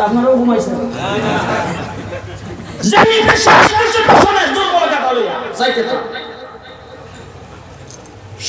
আপনারাও ঘুমাইছেন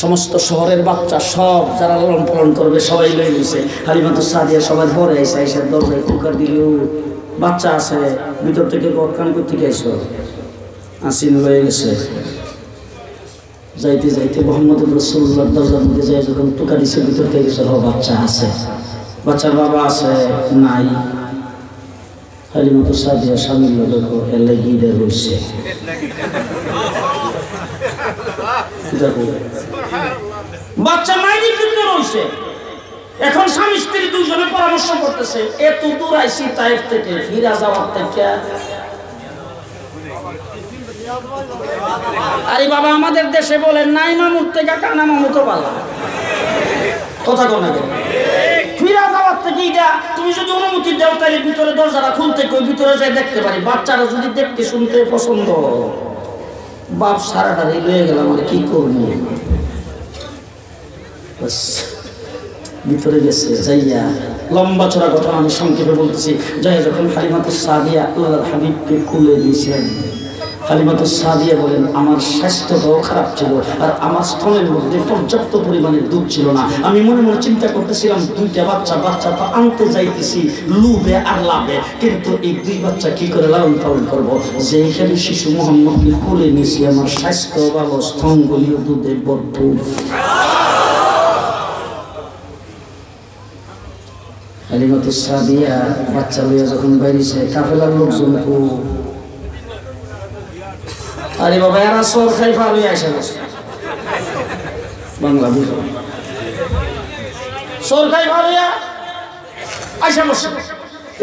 সমস্ত শহরের বাচ্চা সব যারা লালন পালন করবে সবাই লয়ে গেছে। হালিমাতুস সাদিয়া সবাই পরে আইসা আইসা দরজায় কুকার দিল, বাচ্চা আছে ভিতর থেকে কান করতে গেছো আসিন লয়ে গেছে। যাইতে যাইতে মোহাম্মদ রাসূলুল্লাহ দরজার মধ্যে যায় যখন টুকা দিছে ভিতর থেকে গেছে, বাচ্চা আছে, বাচ্চার বাবা আছে নাই। হালিমাতুস সাদিয়া স্বামীর লোক এলে গিয়ে রয়েছে, বাচ্চা মাইনি কিন্তু রয়েছে। এখন স্বামী স্ত্রী দুজনে পরামর্শ করতেছে, এত দূর আইসি তাইফ থেকে ফিরা যাওয়ার থেকে, আরে বাবা আমাদের দেশে বলেন নাই মামুর থেকে কানা মামু তো ভালো কথা কোন ফিরা যাওয়ার থেকে এটা তুমি যদি অনুমতি দাও তাহলে ভিতরে দরজাটা খুলতে কই ভিতরে যাই দেখতে পারি। বাচ্চারা যদি দেখতে শুনতে পছন্দ, বাপ সারাটা লয়ে গেলাম আর কি করবো, ভিতরে গেছে যাইয়া লম্বা চড়া ঘটনা আমি সংক্ষেপে বলতেছি। যাই যখন হালিমাতুস সাদিয়া আল্লাহর হাবিবকে কুলে দিয়েছেন, হালিমাতুস সাদিয়া বলেন আমার স্বাস্থ্যটাও খারাপ ছিল আর আমার স্তনের মধ্যে পর্যাপ্ত পরিমাণের দুধ ছিল না। আমি মনে মনে চিন্তা করতেছিলাম দুইটা বাচ্চা তো আনতে যাইতেছি লুবে আর লাভে, কিন্তু এই দুই বাচ্চা কি করে লালন পালন করবো, যে এখানে শিশু মোহাম্মদকে কুলে নিয়েছি আমার স্বাস্থ্য ভালো, স্তনগুলিও দুধে ভরপুর। হালিমাতুস সাদিয়া বাচ্চা লইয়া যখন বাইরেছে কাফেলার লোকজন আরে বাবা এরা সর খাই পার হয়ে আসে বাংলাদেশ সর খাই পার হইয়া আইসা বসে।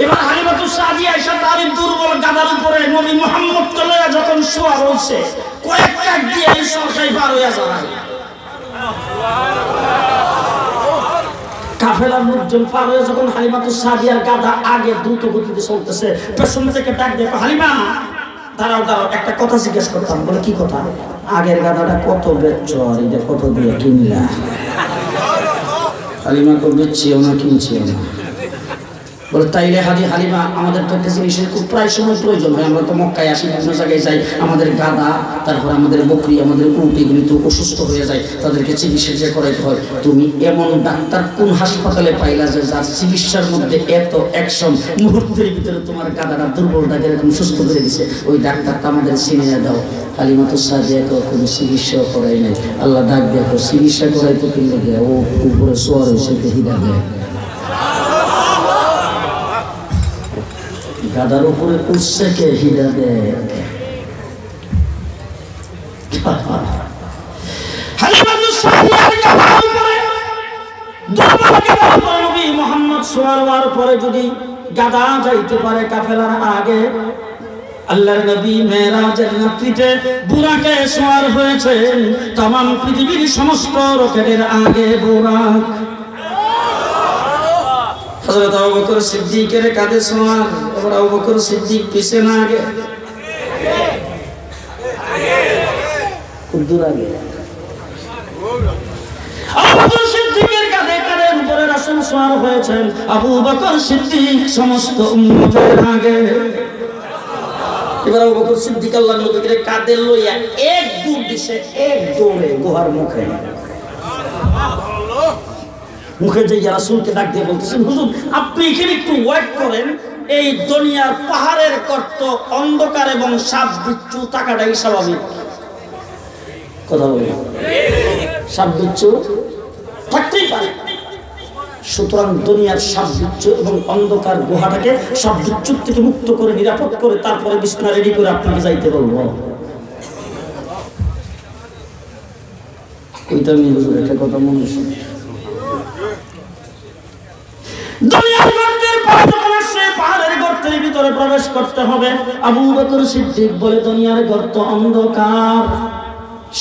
এবার হালিমাতুস সাদিয়া আইসা তার দুর্বল গাদার উপরে নবী মুহাম্মদ লইয়া যখন শোয়া রয়েছে কয়েক কাক দিয়ে এই সর খাই পার হইয়া যায়। কাফেলার লোকজন পার হয়ে যখন হালিমাতুস সাদিয়ার গাদা আগে দ্রুত গতিতে চলতেছে, পেছন থেকে ডাক দেখো হালিমা দাঁড়াও দাঁড়াও, একটা কথা জিজ্ঞেস করতাম। বলে কি কথা? আগের গাদাটা কত বেচছ আর এটা কত দিয়ে কিনলা? হালিমা তো বেচছিও না কিনছিও না। বলে তাইলে হালিমা আমাদের তো একটা জিনিসের খুব প্রায় সময় প্রয়োজন হয়, আমরা তো মক্কায় আসি বিভিন্ন জায়গায় যাই, আমাদের গাদা তারপর আমাদের বকরি আমাদের উট এগুলি তো অসুস্থ হয়ে যায়, তাদেরকে চিকিৎসা করাইতে হয়। তুমি এমন ডাক্তার কোন হাসপাতালে পাইলা যে যার চিকিৎসার মধ্যে এত অ্যাকশন, মুহূর্তের ভিতরে তোমার গাদাটা দুর্বলটাকে এরকম সুস্থ করে দিছে, ওই ডাক্তারটা আমাদের চিনিয়ে দাও। হালিমাতুস সাদিয়া কোনো চিকিৎসাও করাই নাই। আল্লাহ ডাক দেখো চিকিৎসা করাইতে কিনলে গিয়ে ও উপরে সোয়ার হয়েছে হিদা দেয়, গাদার উপরে উঠছে কে হিদা দেখ। হালিমাতুস সাদিয়ার গাদার উপরে দুর্বল গাদার উপরে নবী মুহাম্মদ সোয়ার পরে যদি গাদা যাইতে পারে কাফেলার আগে, আল্লাহর নবী মেরাজের রাত্রিতে বুরাকে সোয়ার হয়েছেন तमाम পৃথিবীর সমস্ত রকেটের আগে বুরাক। হযরত আবু বকর সিদ্দিকের কাঁধে সোয়ার, এবার আবু বকর সিদ্দিক পিছে না আগে? খুব দূর আগে। আবু বকর সিদ্দিকের কাঁধের উপরে রাসূল সোয়ার হয়েছেন, আবু বকর সিদ্দিক সমস্ত উম্মতের আগে। এবার আবু বকর সিদ্দিক আল্লাহর নবীকে কাঁধে লইয়া এক দূর দিছে, এক দৌড়ে গুহার মুখে মুখে যে রাসূলকে ডাক দিয়ে বলতেছেন, হুজুর আপনি এখানে একটু ওয়েট করেন, এই দুনিয়ার পাহাড়ের গর্ত অন্ধকার এবং সাপ বিচ্ছু থাকাটাই স্বাভাবিক। কথা বলে সাপ বিচ্ছু থাকতেই পারে, সুতরাং দুনিয়ার সাপ বিচ্ছু এবং অন্ধকার গুহাটাকে সাপ বিচ্ছুর থেকে মুক্ত করে নিরাপদ করে তারপরে বিছানা রেডি করে আপনাকে যাইতে বলবো। ওইটা আমি হুজুর একটা কথা মনে শুনি, দুনিয়ার গর্তের পরে যখন আসছে পাহাড়ের গর্তের ভিতরে প্রবেশ করতে হবে, আবু বকর সিদ্দিক বলে দুনিয়ার গর্ত অন্ধকার,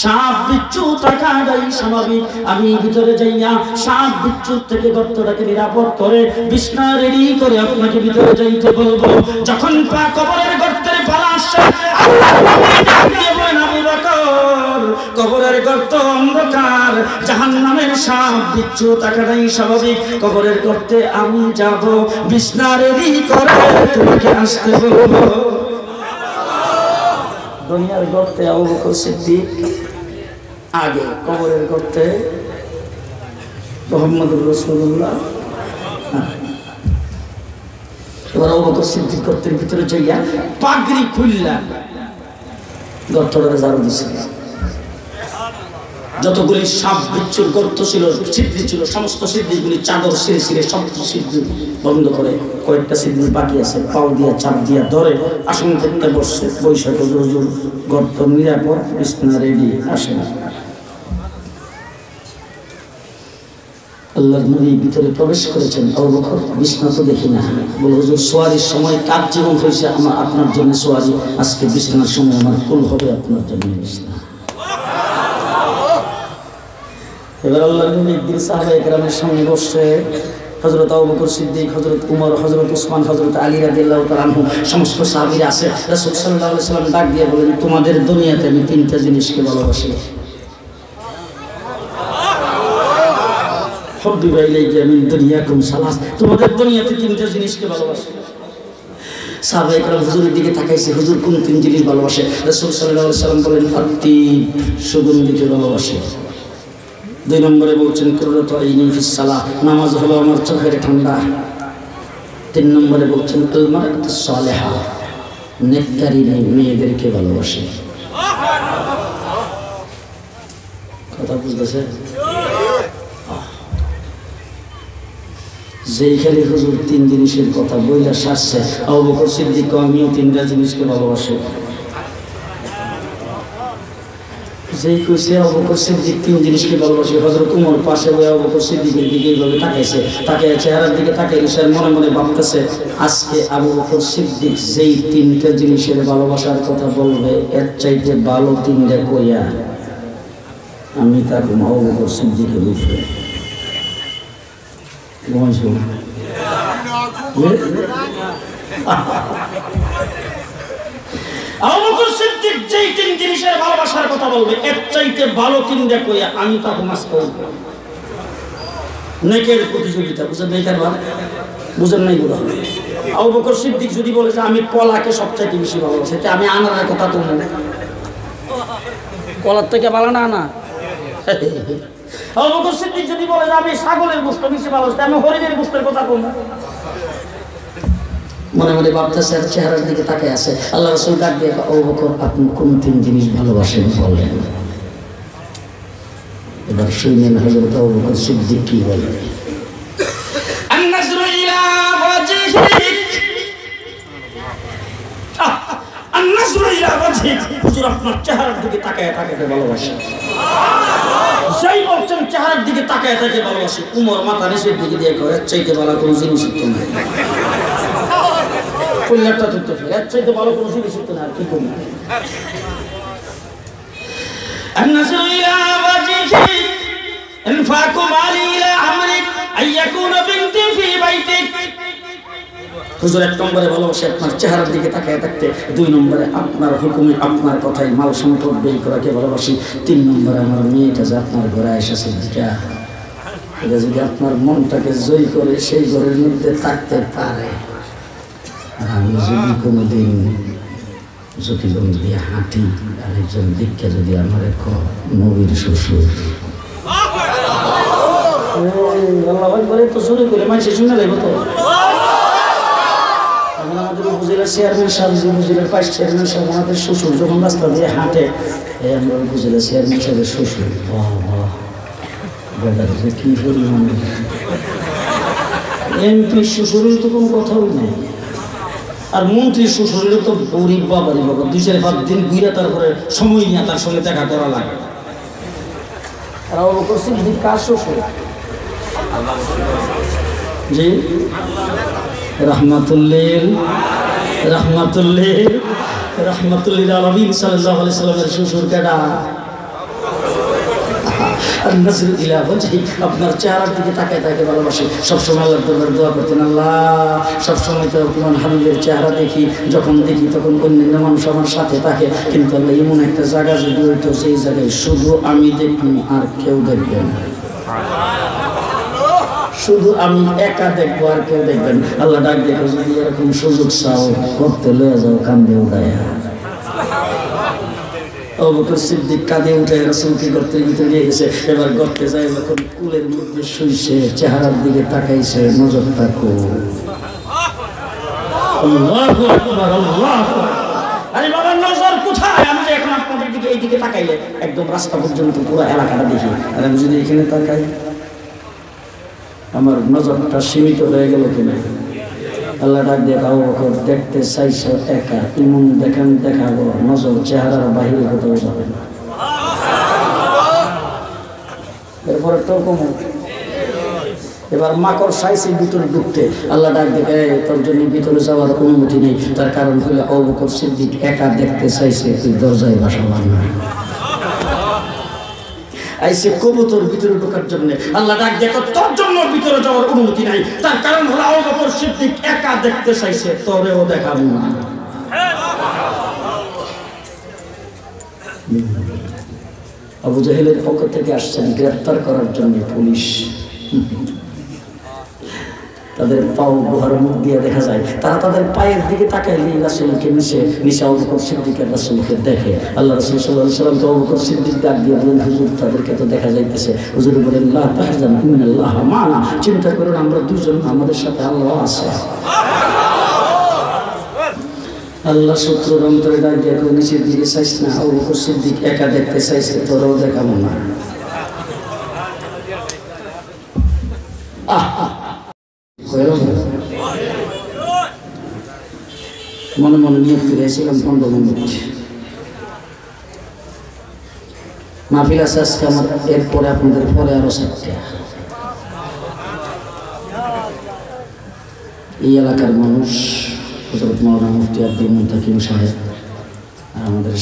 সাপ বিচ্ছু থাকাটাই স্বাভাবিক, আমি ভিতরে যাইয়া সাপ বিচ্ছু থেকে গর্তটাকে নিরাপদ করে বিছানা রেডি করে আপনাকে ভিতরে যাইতে বলবো। যখন কবরের গর্তের পালা আসছে আল্লাহর নবী ডাক দিয়ে বলেন, আবু বকর কবরের গর্ত অন্ধকার, জাহান্নামের সাপ বিচ্ছু তাকাটাই স্বাভাবিক। কবরের গর্তে আমি যাব, বিছনা রেডি করে তোমাকে আসতে বলবো। দুনিয়ার গর্তে আবু বকর সিদ্দিক আগে, কবরের গর্তে মুহাম্মদুর রাসূলুল্লাহ। এবার আবু বকর সিদ্দিক গর্তের ভিতরে যাইয়া পাগড়ি খুললা গর্তটা ঝাড়ু দিছিল। যতগুলি সাপ বিচ্ছুর গর্ত ছিল, ছিদ্রি ছিল, সমস্ত ছিদ্রিগুলি চাদর ছিঁড়ে ছিঁড়ে সমস্ত ছিদ্রি বন্ধ করে, কয়েকটা ছিদ্রি বাকি আছে পাও দিয়া চাপ দিয়া ধরে আসন থেকে বসছে। বৈশাখ হুজুর গর্ত নিরাপদ, বিছনা রেডি, আসে না। আল্লাহর নবী ভিতরে প্রবেশ করেছেন। আবু বকর বিছনা তো দেখি না, বলে হুজুর সোয়ারির সময় কার জীবন হয়েছে আমার আপনার জন্য সোয়ারি, আজকে বিছনার সময় আমার কুল হবে আপনার জন্য বিছনা। এবার আল্লাহর নবী একদিন সাহাবায়ে কেরামের সামনে বসে হযরত আবু বকর সিদ্দিক, হযরত উমর, হযরত উসমান, হযরত আলী রাদিয়াল্লাহু তাআলা আনহু সমস্ত সাহাবীরা আছে। রাসূল সাল্লাল্লাহু আলাইহি সাল্লাম ডাক দিয়ে বলেন, তোমাদের দুনিয়াতে আমি তিনটা জিনিসকে ভালোবাসি। হুব্বিবা ইলাইয়া মিন দুনিয়াকুম সালাস, তোমাদের দুনিয়াতে তিনটা জিনিসকে ভালোবাসি। সাহাবায়ে কেরাম হুজুরের দিকে তাকাইছে, হুজুর কোন তিন জিনিস ভালোবাসে? রাসূল সাল্লাল্লাহু আলাইহি সাল্লাম বলেন, আত্তিব, সুগন্ধিকে ভালোবাসে। দুই নম্বরে বলছেন কুররাতু আইনি ফিস সালাহ, নামাজ হলো আমার চোখের ঠান্ডা। তিন নম্বরে বলছেন আল মারআতুস সালিহা, নেককারী মেয়েদেরকে ভালোবাসে। কথা বুঝতেছে? যেইখানে হুজুর তিন জিনিসের কথা বইলা সারছে, আবু বকর সিদ্দিক আমিও তিনটা জিনিসকে ভালোবাসি। যেই কইছে আবু বকর সিদ্দিক তিন জিনিসকে ভালোবাসে, হযরত উমর পাশে বসে আবু বকর সিদ্দিকের দিকে এইভাবে তাকাইছে, তাকিয়ে চেহারার দিকে তাকিয়ে সে মনে মনে ভাবতেছে, আজকে আবু বকর সিদ্দিক যেই তিনটা জিনিসের ভালোবাসার কথা বলবে, এর চাইতে ভালো তিনটা কইয়া আমি তার আবু বকর সিদ্দিকের উপরে আবু বকর সিদ্দিক যেই তিন জিনিসের ভালোবাসার কথা বলবে, এর চাইতে ভালো তিনটা কইয়া আমি তাকে মাস করব। নেকের প্রতিযোগিতা, বুঝেন? নেকের ভাব বুঝেন নাই গুলো। আবু বকর সিদ্দিক যদি বলে যে আমি কলাকে সবচাইতে বেশি ভালোবাসি, আমি আনারের কথা তো কলার থেকে ভালো না আনা। আবু বকর সিদ্দিক যদি বলে যে আমি ছাগলের গোশত বেশি ভালোবাসি, আমি হরিণের গোশতের কথা বলবো। মনে মনে ভাবতেছে, চেহারার দিকে তাকিয়ে আছে। আল্লাহ রাসূল ডাক দিয়ে, আবু বকর আপনি কোন তিন জিনিস ভালোবাসেন বলেন। এবার শুনেন হযরত আবু বকর সিদ্দিক কি বলে। আন-নাজরু ইলা ওয়াজহিক, আন-নাজরু ইলা ওয়াজহিক, হুজুর আপনার চেহারার দিকে তাকিয়ে তাকিয়ে ভালোবাসি। সেই বলছেন চেহারার দিকে তাকিয়ে তাকিয়ে ভালোবাসি। উমর মাথা নিচের দিকে দিয়ে কয়, এর চাইতে ভালো কোনো জিনিস তো নাই। কল্যাণটা ধরতে ফেলে, এর চাইতে ভালো কোনো জিনিস তো না, আর কি করি। النظر إلى وجهك انفاق مالي إلى عمرك أن يكون بنتي في بيتك। হুজুর এক নম্বরে ভালোবাসে আপনার চেহারার দিকে তাকিয়ে থাকতে, দুই নম্বরে আপনার হুকুমে আপনার কথাই মাল সম্পদ ব্যয় করাকে ভালোবাসি, তিন নম্বরে আমার মেয়েটা যে আপনার ঘরে এসেছে, এটা যদি আপনার মনটাকে জয় করে সেই ঘরের মধ্যে থাকতে পারে। আর আমি যদি কোনোদিন ঝুঁকিগঞ্জ দিয়ে হাঁটি আর একজন দীক্ষা যদি আমার এক নবীর শ্বশুর, বলে তো শুরু করে মানুষের শুনে লাগবে তো। আমাদের উপজেলার চেয়ারম্যান সাহেব, উপজেলার পাইস চেয়ারম্যান সাহেব, আমাদের শ্বশুর যখন রাস্তা দিয়ে হাঁটে, আমরা উপজেলার চেয়ারম্যান সাহেবের শ্বশুর, কি পরিমাণ এমপি শ্বশুরের তো কোনো কথাও নেই। আর মন্ত্রী শ্বশুরেরও তো গরিব বাবারি বাবা, 2-4 দিন ঘুরে তারপরে সময় নিয়ে তার সঙ্গে দেখা করা লাগে। আর আবু বকর সিদ্দিক কার শ্বশুর? জি, রাহমাতুল্লিল আলামিন সাল্লাল্লাহু আলাইহি সাল্লামের শ্বশুর কেডা? আর নজরু ইলা ওয়াজহি, আপনার চেহারার দিকে তাকায় তাকে ভালোবাসে। সবসময় আল্লাহর দরবারে দোয়া করতেন, আল্লাহ সবসময় তো তোমার হাবিবের চেহারা দেখি, যখন দেখি তখন অন্যান্য মানুষ আমার সাথে থাকে, কিন্তু আল্লাহ এমন একটা জায়গা যদি হইতো সেই জায়গায় শুধু আমি দেখব আর কেউ দেখবে না, শুধু আমি একা দেখবো আর কেউ দেখবেন। আল্লাহ ডাক দেখো, যদি এরকম সুযোগ চাও করতে লয়ে যাও কান্দে উঠায়। আবু বকর সিদ্দিক কাঁদে উঠে রাসূলকে গর্তের ভিতরে নিয়ে গেছে। এবার গর্তে যায়, যখন কুলের মধ্যে শুইছে, চেহারার দিকে তাকাইছে, নজরটা কো আল্লাহু আকবার, আল্লাহু আকবার। আরে বাবা নজর কোথায়? আমি যে এখন আপনাদের দিকে এই দিকে তাকাইলে একদম রাস্তা পর্যন্ত পুরো এলাকাটা দেখি, আর আমি যদি এখানে তাকাই আমার নজরটা সীমিত হয়ে গেল কিনা? আল্লাহ ডাক দিয়ে আবু বকর, দেখতে চাইছো একা, ইমন দেখান দেখাবো, নজর চেহারার বাহিরে কোথাও যাবে না। এরপরে তো কমো, এবার মাকড় সাইছে ভিতরে ঢুকতে। আল্লাহ ডাক দেখে, তোর জন্য ভিতরে যাওয়ার অনুমতি নেই। তার কারণ হলো আবু বকর সিদ্দিক একা দেখতে চাইছে, তুই দরজায় বাসা বাঁধ আইসে কবুতর ভিতরে ঢোকার জন্য। আল্লাহ ডাক দেখো, তোর জন্য ভিতরে যাওয়ার অনুমতি নাই। তার কারণ হলো আবু বকর সিদ্দিক একা দেখতে চাইছে, তোরেও দেখাবো না। আবু জাহেলের পক্ষ থেকে আসছেন গ্রেফতার করার জন্য পুলিশ। তাদের পাও গুহার মুখ দিয়ে দেখা যায়, তারা তাদের পায়ের দিকে তাকাইলেই রাসূলকে নিচে আবু বকর সিদ্দিকের রাসূলকে দেখে। আল্লাহ রাসূল সাল্লাল্লাহু আলাইহি ওয়াসাল্লাম তো আবু বকর সিদ্দিক ডাক দিয়ে বলেন, হুজুর তাদেরকে তো দেখা যাইতেছে। হুজুর বলেন, লা তাহজান ইন্নাল্লাহা মা'ানা, চিন্তা করুন আমরা দুজন, আমাদের সাথে আল্লাহ আছে। আল্লাহ শত্রুর অন্তরে ডাক দিয়ে নিচের দিকে চাইছ না, আবু বকর সিদ্দিক একা দেখতে চাইছে, তোরাও দেখাবো না। মনে মনে নিয়োগ করেছিলাম 15 মিনিট মাহফিল আছে আজকে আমার, এরপরে আপনাদের পরে আরো 7টা। এই এলাকার মানুষ হযরত মাওলানা মুফতি আব্দুল মুনতাকিম সাহেব আর আমাদের